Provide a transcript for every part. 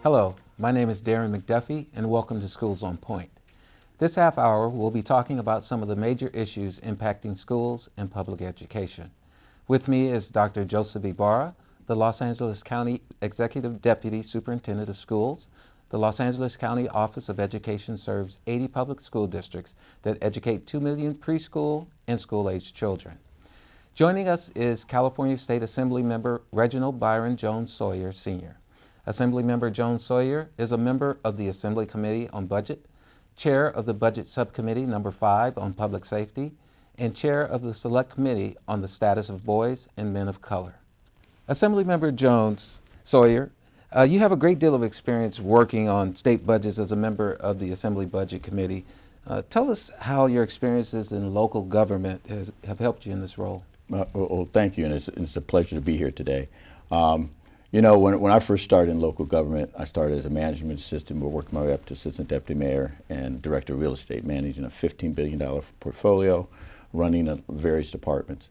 Hello, my name is Darren McDuffie, and welcome to Schools on Point. This half hour, we'll be talking about some of the major issues impacting schools and public education. With me is Dr. Joseph Ybarra, the Los Angeles County Executive Deputy Superintendent of Schools. The Los Angeles County Office of Education serves 80 public school districts that educate 2 million preschool and school-aged children. Joining us is California State Assemblymember Reginald Byron Jones-Sawyer, Sr. Assemblymember Jones-Sawyer is a member of the Assembly Committee on Budget, Chair of the Budget Subcommittee Number 5 on Public Safety, and Chair of the Select Committee on the Status of Boys and Men of Color. Assemblymember Jones-Sawyer, you have a great deal of experience working on state budgets as a member of the Assembly Budget Committee. Tell us how your experiences in local government have helped you in this role. Well, thank you, and it's a pleasure to be here today. You know, when I first started in local government, I started as a management assistant, but worked my way up to assistant deputy mayor and director of real estate, managing a $15 billion portfolio, running various departments.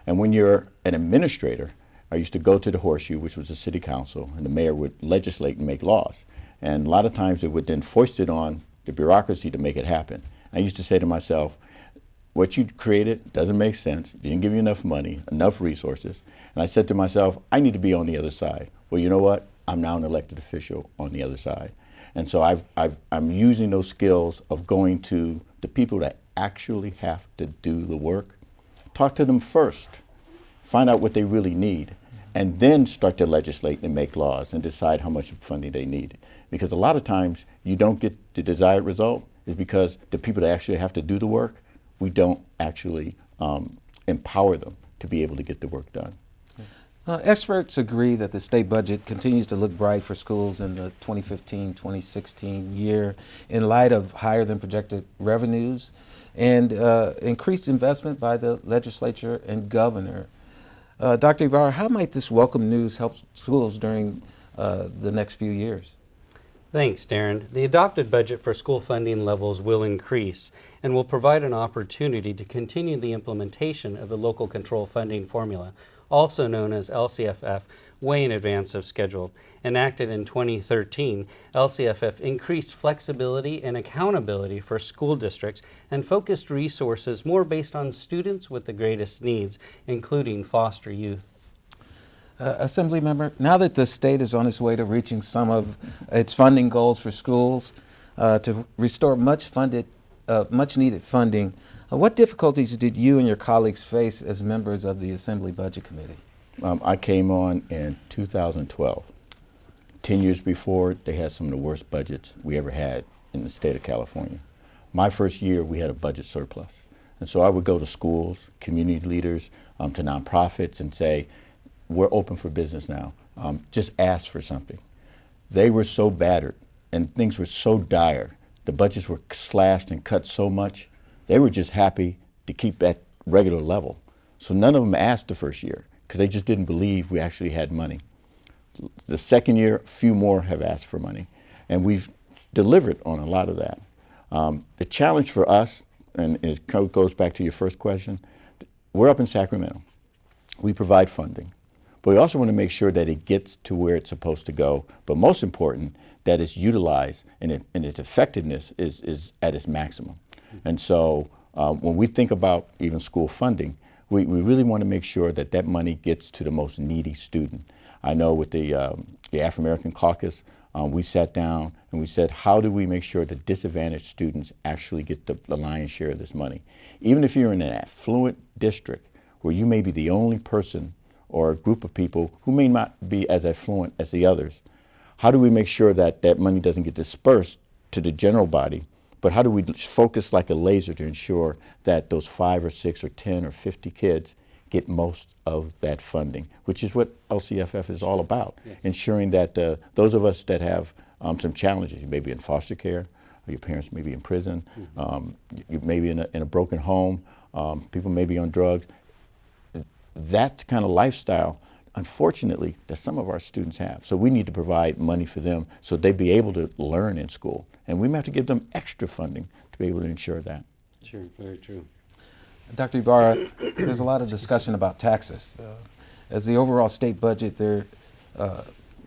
And when you're an administrator, I used to go to the Horseshoe, which was the city council, and the mayor would legislate and make laws. And a lot of times it would then foist it on the bureaucracy to make it happen. I used to say to myself, what you created doesn't make sense. You didn't give me enough money, enough resources. And I said to myself, I need to be on the other side. Well, you know what? I'm now an elected official on the other side. And so I'm using those skills of going to the people that actually have to do the work, talk to them first, find out what they really need, and then start to legislate and make laws and decide how much funding they need. Because a lot of times you don't get the desired result is because the people that actually have to do the work, we don't actually empower them to be able to get the work done. Experts agree that the state budget continues to look bright for schools in the 2015-2016 year in light of higher than projected revenues and increased investment by the legislature and governor. Dr. Ybarra, how might this welcome news help schools during the next few years? Thanks, Darren. The adopted budget for school funding levels will increase and will provide an opportunity to continue the implementation of the local control funding formula, also known as LCFF, way in advance of schedule. Enacted in 2013, LCFF increased flexibility and accountability for school districts and focused resources more based on students with the greatest needs, including foster youth. Assemblymember, now that the state is on its way to reaching some of its funding goals for schools to restore much needed funding, what difficulties did you and your colleagues face as members of the Assembly Budget Committee? I came on in 2012. 10 years before, they had some of the worst budgets we ever had in the state of California. My first year, we had a budget surplus. And so I would go to schools, community leaders, to nonprofits and say, we're open for business now. Just ask for something. They were so battered and things were so dire. The budgets were slashed and cut so much. They were just happy to keep at regular level. So none of them asked the first year because they just didn't believe we actually had money. The second year, a few more have asked for money. And we've delivered on a lot of that. The challenge for us, and it goes back to your first question, we're up in Sacramento. We provide funding. But we also want to make sure that it gets to where it's supposed to go. But most important, that it's utilized and its effectiveness is at its maximum. And so when we think about even school funding, we really want to make sure that that money gets to the most needy student. I know with the Afro-American Caucus, we sat down and we said, how do we make sure that disadvantaged students actually get the lion's share of this money? Even if you're in an affluent district where you may be the only person or a group of people who may not be as affluent as the others, how do we make sure that that money doesn't get dispersed to the general body, but how do we focus like a laser to ensure that those 5 or 6 or 10 or 50 kids get most of that funding, which is what LCFF is all about, ensuring that those of us that have some challenges, you may be in foster care, or your parents may be in prison, you may be in a broken home, people may be on drugs, that kind of lifestyle, unfortunately, that some of our students have. So we need to provide money for them so they'd be able to learn in school. And we may have to give them extra funding to be able to ensure that. Sure, very true. Dr. Ybarra, there's a lot of discussion about taxes. As the overall state budget, there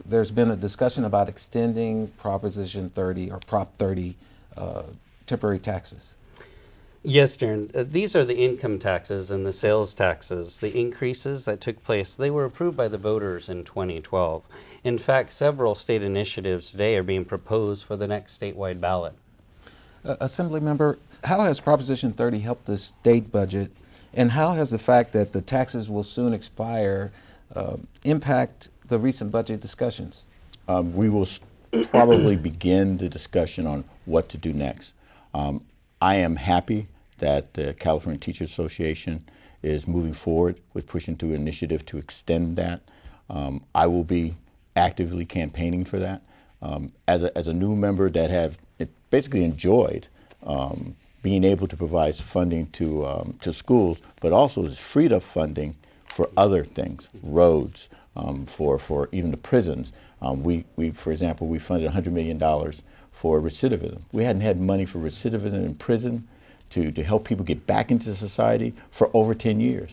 there's been a discussion about extending Proposition 30 or Prop 30 temporary taxes. Yes, Darren. These are the income taxes and the sales taxes. The increases that took place, they were approved by the voters in 2012. In fact, several state initiatives today are being proposed for the next statewide ballot. Assemblymember, how has Proposition 30 helped the state budget, and how has the fact that the taxes will soon expire impact the recent budget discussions? We will probably begin the discussion on what to do next. I am happy that the California Teachers Association is moving forward with pushing through an initiative to extend that. I will be actively campaigning for that. As a new member that have basically enjoyed being able to provide funding to schools, but also has freed up funding for other things, roads, for even the prisons. For example, we funded $100 million for recidivism. We hadn't had money for recidivism in prison to help people get back into society for over 10 years.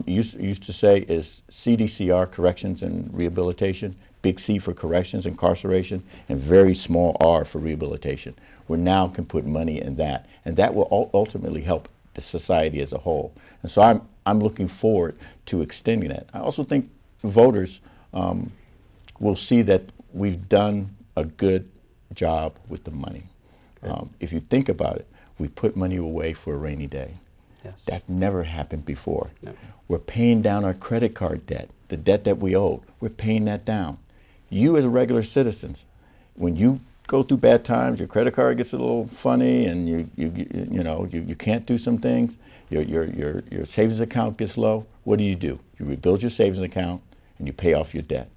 Used to say is CDCR, Corrections and Rehabilitation, big C for corrections, incarceration, and very small R for rehabilitation. We now can put money in that, and that will ultimately help the society as a whole. And so I'm looking forward to extending that. I also think voters will see that we've done a good job with the money. If you think about it, we put money away for a rainy day. Yes. That's never happened before. No. We're paying down our credit card debt, the debt that we owed. We're paying that down. You as regular citizens, when you go through bad times, your credit card gets a little funny, and you can't do some things. Your savings account gets low. What do? You rebuild your savings account and you pay off your debt.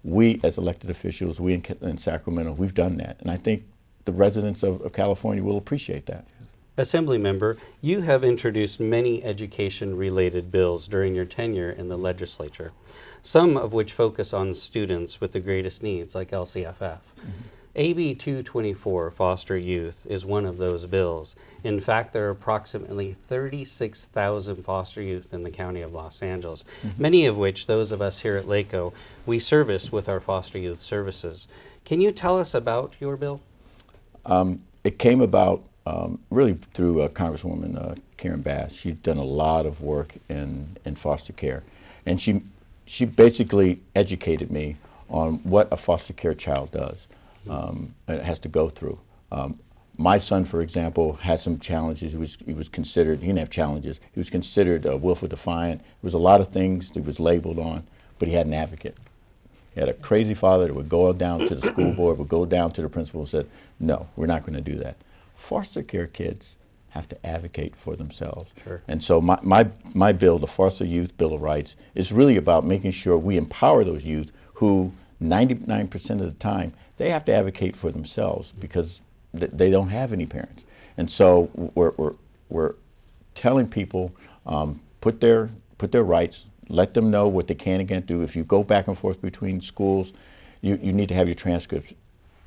We as elected officials, we in Sacramento, we've done that, and I think the residents of California will appreciate that. Assemblymember, you have introduced many education-related bills during your tenure in the legislature, some of which focus on students with the greatest needs, like LCFF. AB 224, Foster Youth, is one of those bills. In fact, there are approximately 36,000 foster youth in the county of Los Angeles, many of which, those of us here at LACOE, we service with our foster youth services. Can you tell us about your bill? It came about really through Congresswoman Karen Bass. She's done a lot of work in foster care, and she basically educated me on what a foster care child does. It has to go through. My son, for example, had some challenges. He was considered, he didn't have challenges, he was considered willful defiant. There was a lot of things that he was labeled on, but he had an advocate. He had a crazy father that would go down to the school board, would go down to the principal and said, no, we're not going to do that. Foster care kids have to advocate for themselves. Sure. And so my bill, the Foster Youth Bill of Rights, is really about making sure we empower those youth who 99% of the time, they have to advocate for themselves because they don't have any parents. And so we're telling people, put their rights, let them know what they can and can't do. If you go back and forth between schools, you need to have your transcripts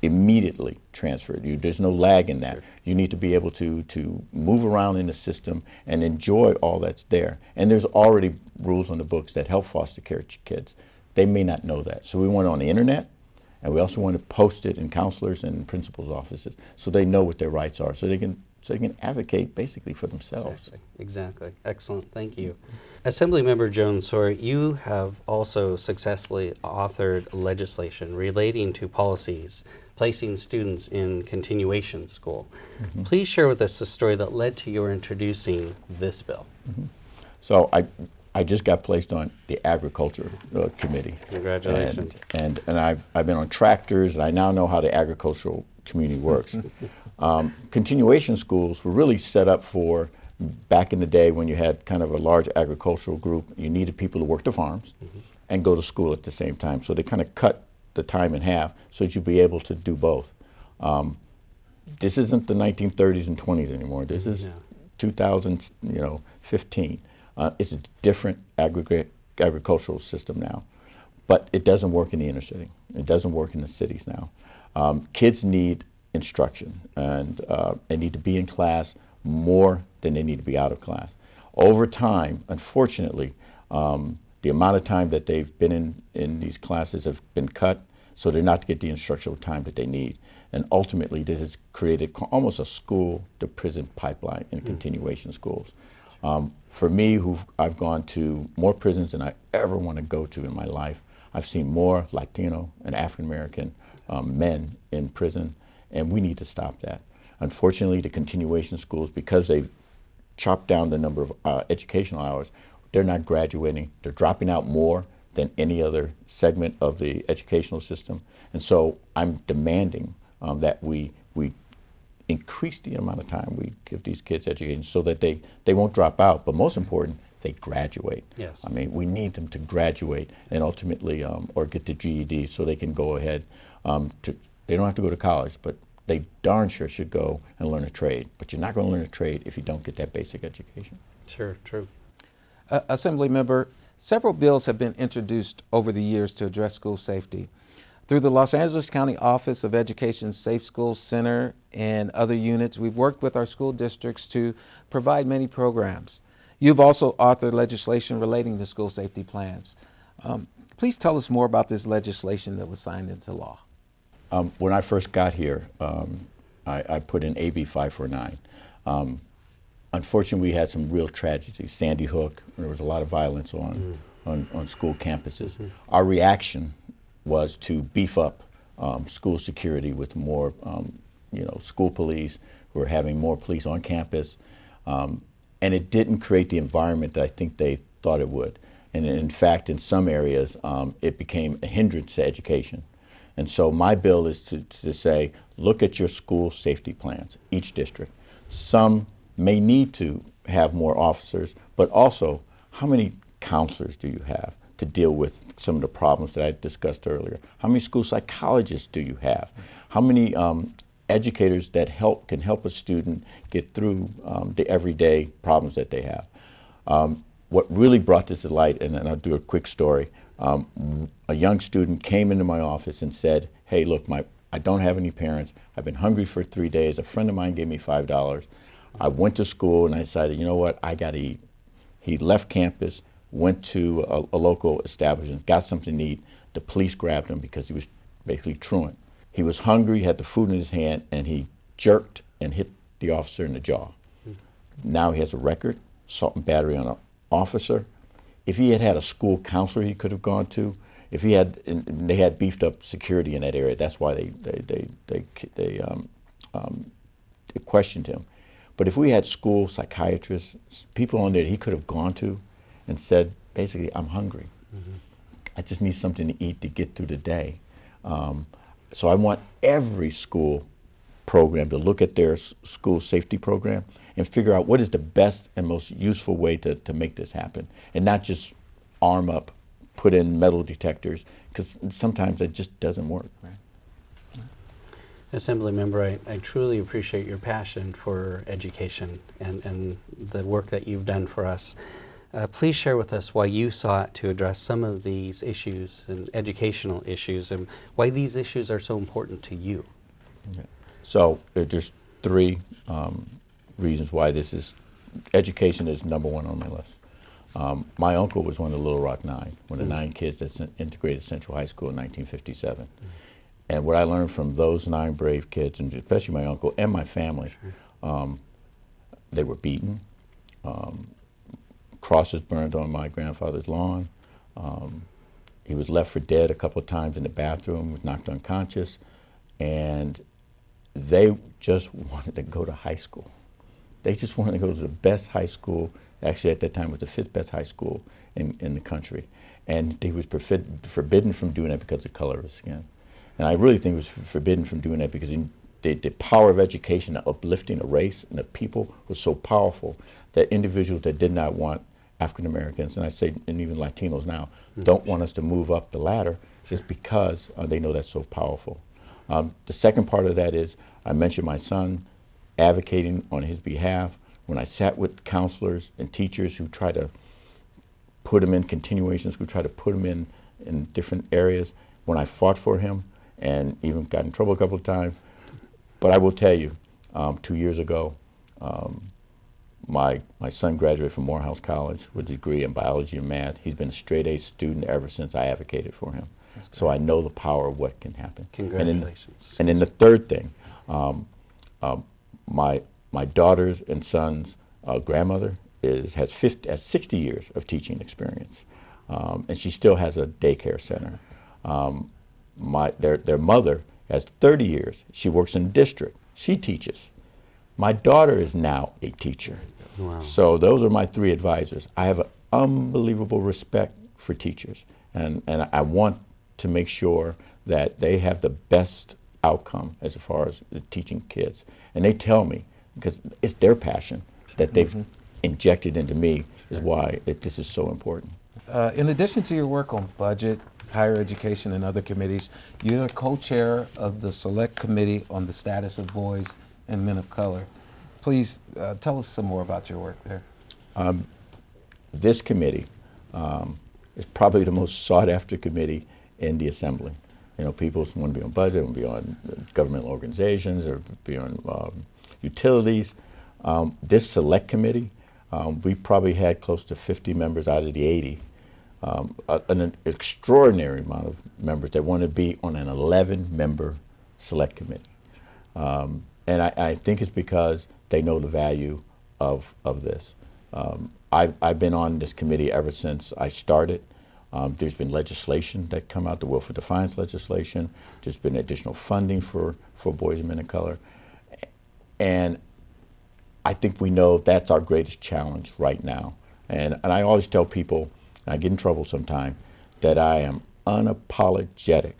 immediately transferred. There's no lag in that. Sure. You need to be able to move around in the system and enjoy all that's there. And there's already rules on the books that help foster care kids. They may not know that. So we want it on the internet, and we also want to post it in counselors and principals' offices so they know what their rights are, so they can advocate basically for themselves. Exactly. Excellent. Thank you. Assemblymember Jones-Sawyer, you have also successfully authored legislation relating to policies placing students in continuation school. Please share with us the story that led to your introducing this bill. So I just got placed on the Agriculture Committee. Congratulations. And I've been on tractors, and I now know how the agricultural community works. Continuation schools were really set up for back in the day when you had kind of a large agricultural group. You needed people to work the farms and go to school at the same time. So they kind of cut the time in half so that you'd be able to do both. This isn't the 1930s and 20s anymore. This is 2015. It's a different agricultural system now, but it doesn't work in the inner city. It doesn't work in the cities now. Kids need instruction, and they need to be in class more than they need to be out of class. Over time, unfortunately, the amount of time that they've been in these classes have been cut, so they're not to get the instructional time that they need. And ultimately, this has created almost a school-to-prison pipeline in continuation schools. For me, I've gone to more prisons than I ever want to go to in my life. I've seen more Latino and African-American men in prison, and we need to stop that. Unfortunately, the continuation schools, because they've chopped down the number of educational hours, they're not graduating. They're dropping out more than any other segment of the educational system. And so I'm demanding that we increase the amount of time we give these kids education so that they won't drop out, but most important, they graduate. Yes. I mean, we need them to graduate and ultimately, or get the GED so they can go ahead they don't have to go to college, but they darn sure should go and learn a trade. But you're not going to learn a trade if you don't get that basic education. Sure, true. Assemblymember, several bills have been introduced over the years to address school safety. Through the Los Angeles County Office of Education's Safe Schools Center and other units, we've worked with our school districts to provide many programs. You've also authored legislation relating to school safety plans. Please tell us more about this legislation that was signed into law. When I first got here, I put in AB 549. Unfortunately, we had some real tragedies. Sandy Hook, there was a lot of violence on school campuses. Our reaction was to beef up school security with more, school police. We're having more police on campus, and it didn't create the environment that I think they thought it would. And in fact, in some areas, it became a hindrance to education. And so my bill is to say, look at your school safety plans, each district. Some may need to have more officers, but also how many counselors do you have to deal with some of the problems that I discussed earlier? How many school psychologists do you have? How many educators that can help a student get through the everyday problems that they have? What really brought this to light, and I'll do a quick story, a young student came into my office and said, hey, look, I don't have any parents. I've been hungry for 3 days. A friend of mine gave me $5. I went to school and I decided, you know what, I got to eat. He left campus, went to a local establishment, got something to eat. The police grabbed him because he was basically truant. He was hungry, had the food in his hand, and he jerked and hit the officer in the jaw. Now he has a record, assault and battery on an officer. If he had had a school counselor he could have gone to, if he had, they had beefed up security in that area. That's why they questioned him. But if we had school psychiatrists, people on there he could have gone to and said, basically, I'm hungry. I just need something to eat to get through the day. So I want every school program to look at their school safety program and figure out what is the best and most useful way to make this happen, and not just arm up, put in metal detectors, because sometimes it just doesn't work. Right. Assemblymember, I truly appreciate your passion for education and the work that you've done for us. Please share with us why you sought to address some of these issues and educational issues, and why these issues are so important to you. Okay. So there's three reasons why education is number one on my list. My uncle was one of the Little Rock Nine, one of the 9 kids that integrated Central High School in 1957. And what I learned from those 9 brave kids, and especially my uncle and my family, they were beaten, crosses burned on my grandfather's lawn. He was left for dead a couple of times in the bathroom, was knocked unconscious, and they just wanted to go to high school. They just wanted to go to the best high school. Actually, at that time, it was the 5th best high school in the country. And he was forbidden from doing that because of the color of his skin. And I really think it was forbidden from doing that because the power of education, uplifting a race and a people, was so powerful that individuals that did not want African Americans, and I say, and even Latinos now, don't want us to move up the ladder, just because they know that's so powerful. The second part of that is, I mentioned my son advocating on his behalf. When I sat with counselors and teachers who try to put him in continuations, who try to put him in different areas, when I fought for him and even got in trouble a couple of times. But I will tell you, 2 years ago, my son graduated from Morehouse College with a degree in biology and math. He's been a straight A student ever since I advocated for him. So I know the power of what can happen. Congratulations. And then the third thing, my daughter's and son's grandmother has 60 years of teaching experience, and she still has a daycare center. Their mother has 30 years. She works in the district. She teaches. My daughter is now a teacher. Wow. So those are my three advisors. I have an unbelievable respect for teachers, and I want to make sure that they have the best outcome as far as teaching kids. And they tell me, because it's their passion that they've injected into me, is why this is so important. In addition to your work on budget, higher education, and other committees, you're co-chair of the Select Committee on the Status of Boys and Men of Color. Please tell us some more about your work there. This committee is probably the most sought-after committee in the Assembly. You know, people want to be on budget, want to be on governmental organizations, or be on utilities. This Select Committee, we probably had close to 50 members out of the 80. An extraordinary amount of members that want to be on an 11-member Select Committee. And I think it's because they know the value of this. I've been on this committee ever since I started. There's been legislation that come out, the Willful Defiance legislation. There's been additional funding for boys and men of color. And I think we know that's our greatest challenge right now. And I always tell people, and I get in trouble sometimes, that I am unapologetic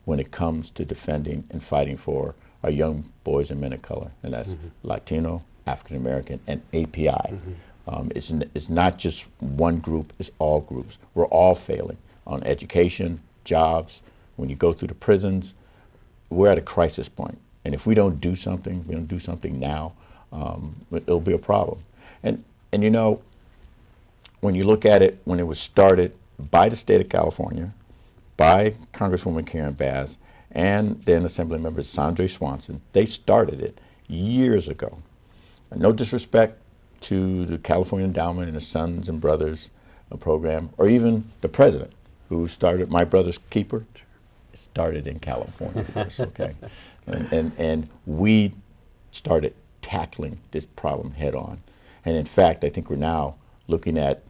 when it comes to defending and fighting for our young boys and men of color, and that's Latino, African American, and API. It's not just one group, it's all groups. We're all failing on education, jobs. When you go through the prisons, we're at a crisis point. And if we don't do something, now, it'll be a problem. And you know, when you look at it, when it was started by the state of California, by Congresswoman Karen Bass, and then Assemblymember Sandre Swanson, they started it years ago. And no disrespect to the California Endowment and the Sons and Brothers program, or even the president, who started My Brother's Keeper. It started in California first, okay? And we started tackling this problem head on. And in fact, I think we're now looking at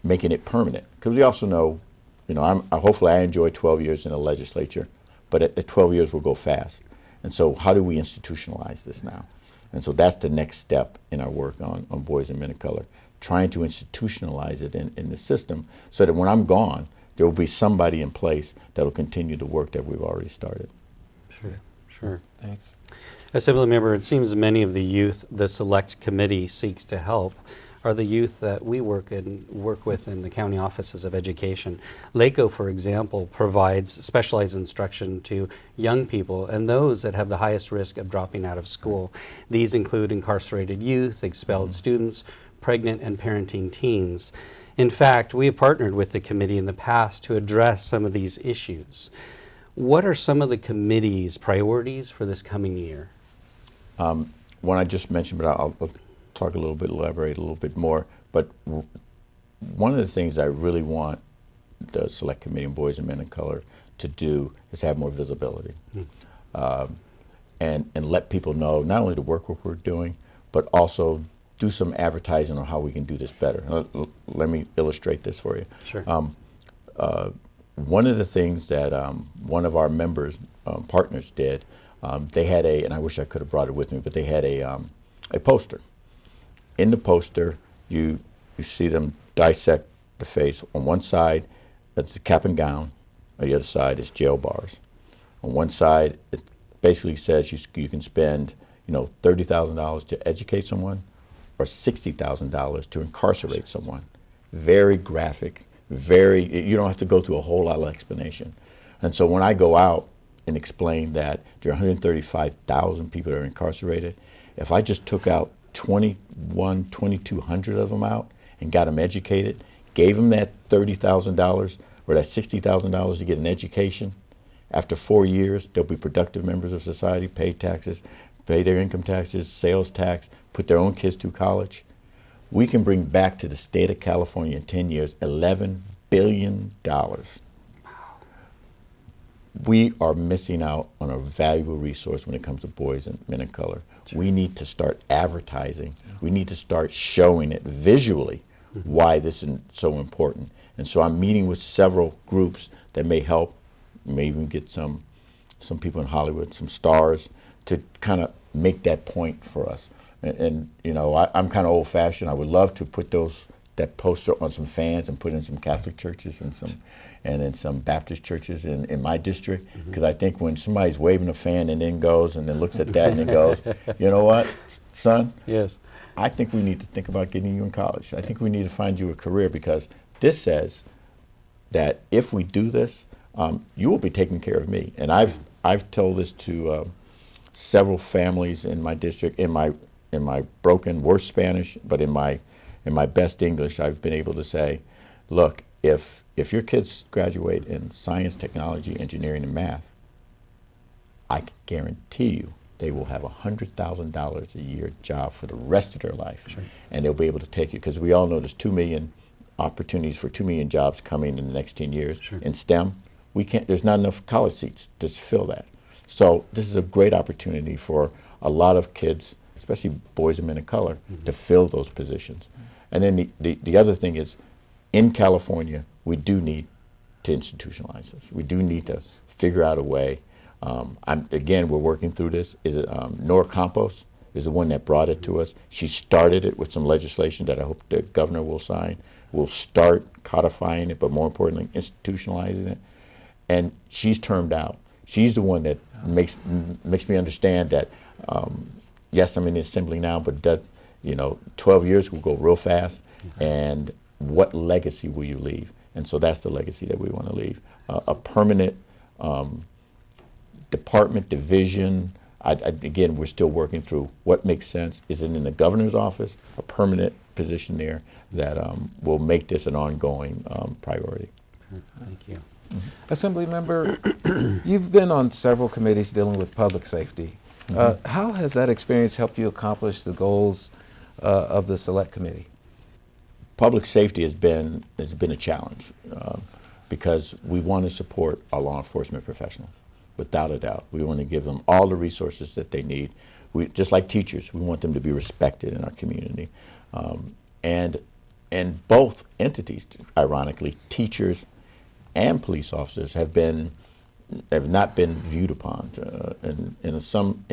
making it permanent. Because we also know, you know, hopefully I enjoy 12 years in the legislature, but at 12 years will go fast. And so how do we institutionalize this now? And so that's the next step in our work on boys and men of color, trying to institutionalize it in the system so that when I'm gone, there will be somebody in place that will continue the work that we've already started. Sure. Thanks. Assemblymember, it seems many of the youth the Select Committee seeks to help are the youth that we work with in the county offices of education. LACOE, for example, provides specialized instruction to young people and those that have the highest risk of dropping out of school. These include incarcerated youth, expelled students, pregnant and parenting teens. In fact, we have partnered with the committee in the past to address some of these issues. What are some of the committee's priorities for this coming year? One I just mentioned, but I'll talk a little bit, elaborate a little bit more. But one of the things I really want the Select Committee on Boys and Men of Color to do is have more visibility, and let people know not only the work we're doing, but also do some advertising on how we can do this better. Let me illustrate this for you. Sure. One of the things that one of our members, partners did, they had and I wish I could have brought it with me, but they had a poster. In the poster, you see them dissect the face. On one side, it's the cap and gown. On the other side, it's jail bars. On one side, it basically says you can spend, $30,000 to educate someone, or $60,000 to incarcerate someone. Very graphic. You don't have to go through a whole lot of explanation. And so when I go out and explain that there are 135,000 people that are incarcerated, if I just took out 2,200 of them out and got them educated, gave them that $30,000 or that $60,000 to get an education, after 4 years, they'll be productive members of society, pay taxes, pay their income taxes, sales tax, put their own kids through college. We can bring back to the state of California in 10 years $11 billion. we are missing out on a valuable resource when it comes to boys and men of color. Sure. We need to start advertising. Yeah. We need to start showing it visually why this is so important. And so I'm meeting with several groups that may help, may even get some people in Hollywood, some stars, to kind of make that point for us. And you know, I'm kind of old-fashioned. I would love to put that poster on some fans and put it in some Catholic churches and in some Baptist churches in my district, because I think when somebody's waving a fan and then goes and then looks at that and then goes, you know what, son? Yes. I think we need to think about getting you in college. I think we need to find you a career, because this says that if we do this, you will be taking care of me. And I've told this to several families in my district, in my broken, worst Spanish, but in my best English, I've been able to say, look, if your kids graduate in science, technology, engineering, and math, I can guarantee you they will have a $100,000 a year job for the rest of their life. Sure. And they'll be able to take it, because we all know there's 2 million opportunities for 2 million jobs coming in the next 10 years. Sure. In STEM. There's not enough college seats to fill that. So this is a great opportunity for a lot of kids, especially boys and men of color, to fill those positions. And then the other thing is, in California, we do need to institutionalize this. We do need to figure out a way. Again, we're working through this. Nora Campos is the one that brought it to us. She started it with some legislation that I hope the governor will sign. We'll start codifying it, but more importantly, institutionalizing it. And she's termed out. She's the one that makes me understand that, yes, I'm in the assembly now, but 12 years will go real fast. And what legacy will you leave? And so that's the legacy that we want to leave. A permanent department, division. Again, we're still working through what makes sense. Is it in the governor's office, a permanent position there that will make this an ongoing priority? Thank you. Assemblymember, you've been on several committees dealing with public safety. How has that experience helped you accomplish the goals of the Select Committee? Public safety has been a challenge because we want to support our law enforcement professionals, without a doubt. We want to give them all the resources that they need. Just like teachers, we want them to be respected in our community. And both entities, ironically, teachers and police officers, have not been viewed upon, and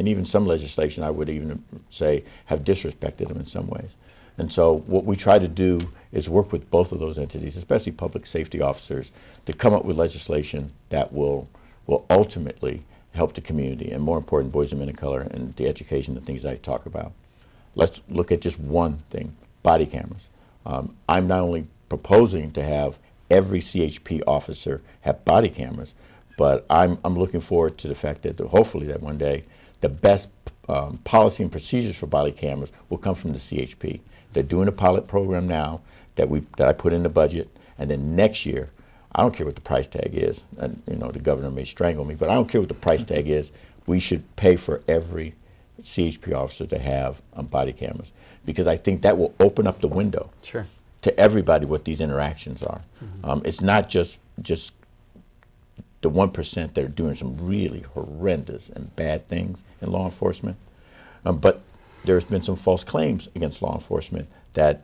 even some legislation, I would even say, have disrespected them in some ways. And so what we try to do is work with both of those entities, especially public safety officers, to come up with legislation that will ultimately help the community, and more important, boys and men of color, and the education, the things I talk about. Let's look at just one thing: body cameras. I'm not only proposing to have every CHP officer have body cameras, but I'm looking forward to the fact that hopefully that one day the best policy and procedures for body cameras will come from the CHP. They're doing a pilot program now that I put in the budget, and then next year, I don't care what the price tag is, and the governor may strangle me, but I don't care what the price tag is. We should pay for every CHP officer to have body cameras, because I think that will open up the window to everybody what these interactions are. It's not just the 1% that are doing some really horrendous and bad things in law enforcement, but there's been some false claims against law enforcement that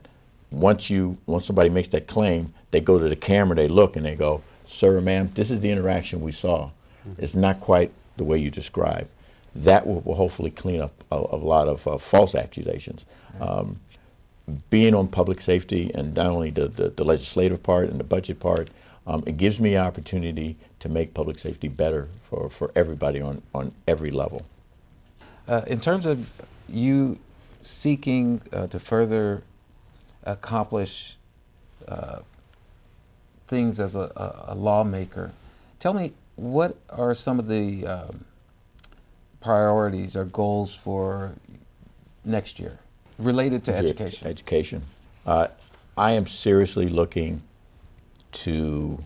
once somebody makes that claim, they go to the camera, they look, and they go, "Sir or ma'am, this is the interaction we saw. It's not quite the way you described." That will hopefully clean up a lot of false accusations. Being on public safety, and not only the legislative part and the budget part, it gives me an opportunity to make public safety better for everybody on every level. In terms of you seeking to further accomplish things as a lawmaker, tell me, what are some of the priorities or goals for next year related to education? Education. I am seriously looking to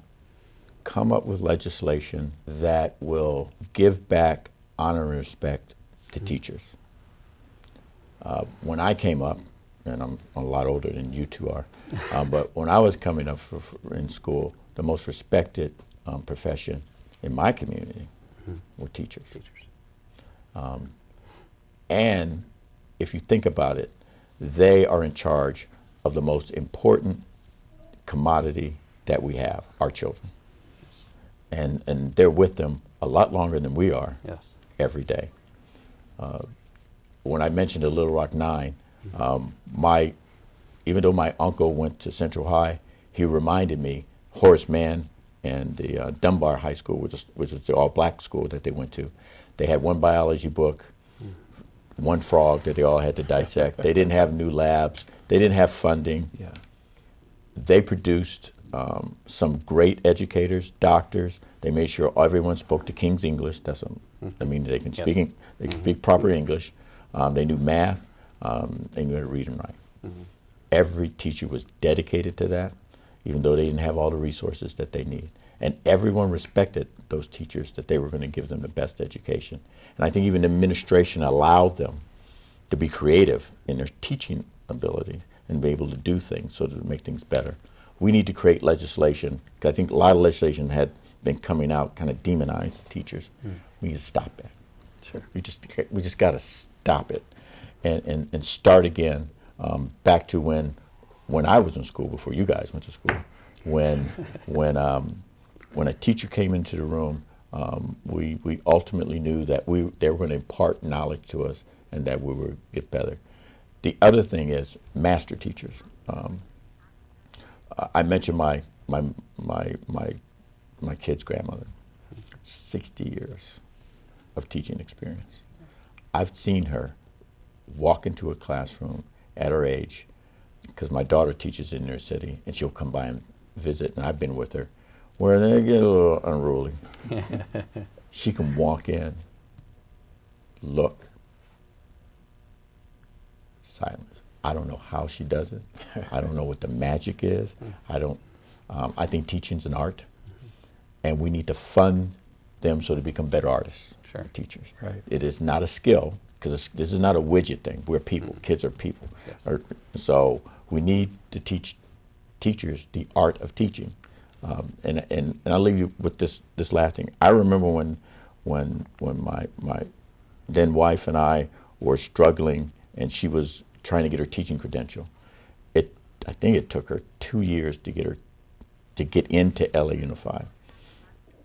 come up with legislation that will give back honor and respect to teachers. When I came up, and I'm a lot older than you two are, but when I was coming up in school, the most respected profession in my community were teachers. And if you think about it, they are in charge of the most important commodity that we have, our children. And they're with them a lot longer than we are every day. When I mentioned the Little Rock Nine, even though my uncle went to Central High, he reminded me, Horace Mann and the Dunbar High School, which is the all-black school that they went to, they had one biology book, one frog that they all had to dissect. They didn't have new labs. They didn't have funding. Yeah. They produced some great educators, doctors. They made sure everyone spoke the King's English. That's I mean, they can speak they can speak proper English. They knew math. They knew how to read and write. Every teacher was dedicated to that, even though they didn't have all the resources that they need. And everyone respected those teachers, that they were going to give them the best education. And I think even the administration allowed them to be creative in their teaching ability and be able to do things so to make things better. We need to create legislation, because I think a lot of legislation had been coming out kind of demonized teachers. We need to stop that. Sure. We just got to stop it and start again, back to when I was in school, before you guys went to school, when a teacher came into the room, we ultimately knew that they were going to impart knowledge to us and that we would get better. The other thing is master teachers. I mentioned my kid's grandmother, 60 years of teaching experience. I've seen her walk into a classroom at her age, because my daughter teaches in their city, and she'll come by and visit, and I've been with her, where they get a little unruly. She can walk in, look, silence. I don't know how she does it. I don't know what the magic is. I think teaching's an art, and we need to fund them so they become better artists, teachers. Right. It is not a skill, because this is not a widget thing. We're people. Kids are people. So we need to teach teachers the art of teaching. And I'll leave you with this last thing. I remember when my then wife and I were struggling, and she was trying to get her teaching credential. I think it took her 2 years to get into LA Unified.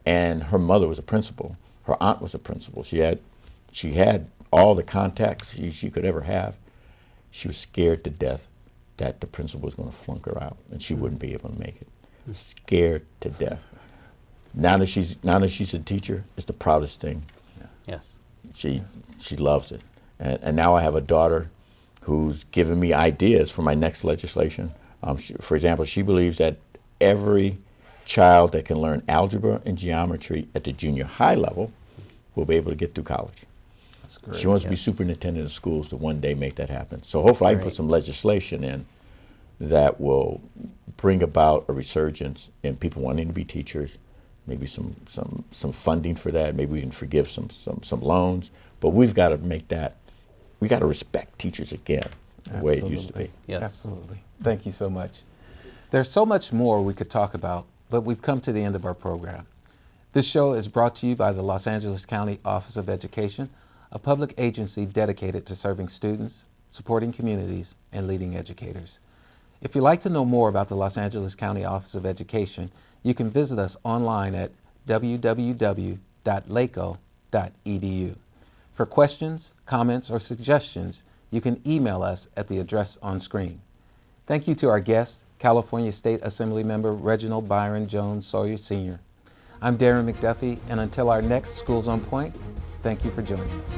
And her mother was a principal. Her aunt was a principal. She had all the contacts she could ever have. She was scared to death that the principal was going to flunk her out and she wouldn't be able to make it. Scared to death. Now that she's a teacher, it's the proudest thing. Yes. She loves it. And now I have a daughter who's given me ideas for my next legislation. For example, she believes that every child that can learn algebra and geometry at the junior high level will be able to get through college. That's great. She wants to be superintendent of schools to one day make that happen. So hopefully I can put some legislation in that will bring about a resurgence in people wanting to be teachers, maybe some funding for that, maybe we can forgive some loans, but we've got to make that, we got to respect teachers again the way it used to be. Yes. Absolutely. Thank you so much. There's so much more we could talk about, but we've come to the end of our program. This show is brought to you by the Los Angeles County Office of Education, a public agency dedicated to serving students, supporting communities, and leading educators. If you'd like to know more about the Los Angeles County Office of Education, you can visit us online at www.laco.edu. For questions, comments, or suggestions, you can email us at the address on screen. Thank you to our guest, California State Assemblymember Reginald Byron Jones-Sawyer Sr. I'm Darren McDuffie, and until our next Schools on Point, thank you for joining us.